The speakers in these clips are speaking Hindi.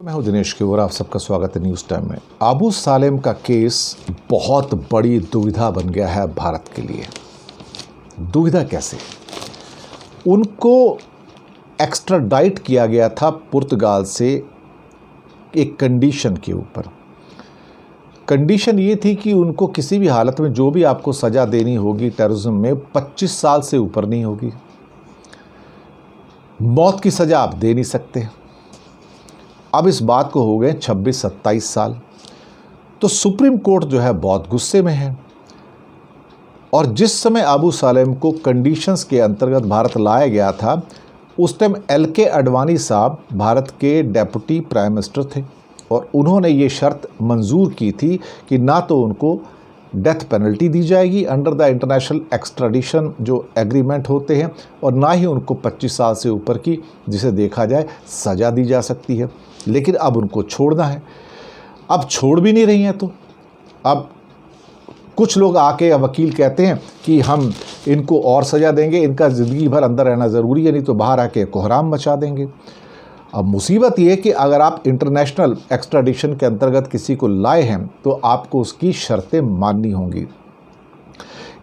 मैं हूं दिनेश केवरा, आप सबका स्वागत है न्यूज़ टाइम में। अबू सालेम का केस बहुत बड़ी दुविधा बन गया है भारत के लिए। दुविधा कैसे? उनको एक्स्ट्राडाइट किया गया था पुर्तगाल से एक कंडीशन के ऊपर। कंडीशन ये थी कि उनको किसी भी हालत में जो भी आपको सज़ा देनी होगी टेररिज्म में 25 साल से ऊपर नहीं होगी। मौत की सज़ा आप दे नहीं सकते। अब इस बात को हो गए 26-27 साल। तो सुप्रीम कोर्ट जो है बहुत गुस्से में है और जिस समय अबू सालेम को कंडीशंस के अंतर्गत भारत लाया गया था उस टाइम LK आडवाणी साहब भारत के डेप्यूटी प्राइम मिनिस्टर थे और उन्होंने ये शर्त मंजूर की थी कि ना तो उनको डेथ पेनल्टी दी जाएगी अंडर द इंटरनेशनल एक्स्ट्राडिशन जो एग्रीमेंट होते हैं और ना ही उनको 25 साल से ऊपर की जिसे देखा जाए सज़ा दी जा सकती है। लेकिन अब उनको छोड़ना है। अब छोड़ भी नहीं रही हैं तो अब कुछ लोग आके वकील कहते हैं कि हम इनको और सज़ा देंगे, इनका ज़िंदगी भर अंदर रहना ज़रूरी है, नहीं तो बाहर आके कोहराम मचा देंगे। अब मुसीबत ये है कि अगर आप इंटरनेशनल एक्स्ट्राडिशन के अंतर्गत किसी को लाए हैं तो आपको उसकी शर्तें माननी होंगी।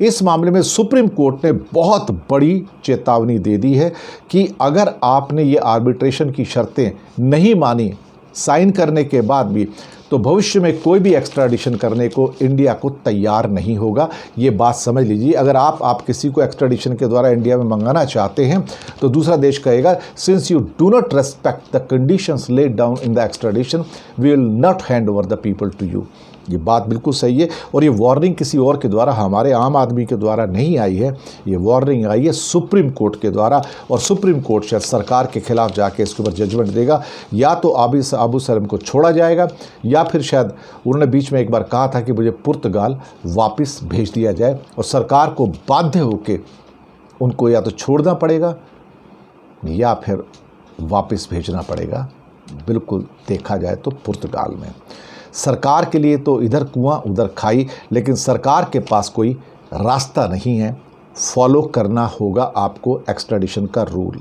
इस मामले में सुप्रीम कोर्ट ने बहुत बड़ी चेतावनी दे दी है कि अगर आपने ये आर्बिट्रेशन की शर्तें नहीं मानी साइन करने के बाद भी तो भविष्य में कोई भी एक्स्ट्राडिशन करने को इंडिया को तैयार नहीं होगा। ये बात समझ लीजिए। अगर आप किसी को एक्स्ट्राडिशन के द्वारा इंडिया में मंगाना चाहते हैं तो दूसरा देश कहेगा since you do not respect the conditions laid down in the extradition we will not hand over the people to you. ये बात बिल्कुल सही है और ये वार्निंग किसी और के द्वारा, हमारे आम आदमी के द्वारा नहीं आई है। ये वार्निंग आई है सुप्रीम कोर्ट के द्वारा और सुप्रीम कोर्ट शायद सरकार के खिलाफ जाके इसके ऊपर जजमेंट देगा। या तो अबू सालेम को छोड़ा जाएगा या फिर शायद उन्होंने बीच में एक बार कहा था कि मुझे पुर्तगाल वापस भेज दिया जाए और सरकार को बाध्य होकर उनको या तो छोड़ना पड़ेगा या फिर वापस भेजना पड़ेगा। बिल्कुल देखा जाए तो पुर्तगाल में सरकार के लिए तो इधर कुआं उधर खाई, लेकिन सरकार के पास कोई रास्ता नहीं है। फॉलो करना होगा आपको एक्स्ट्राडिशन का रूल।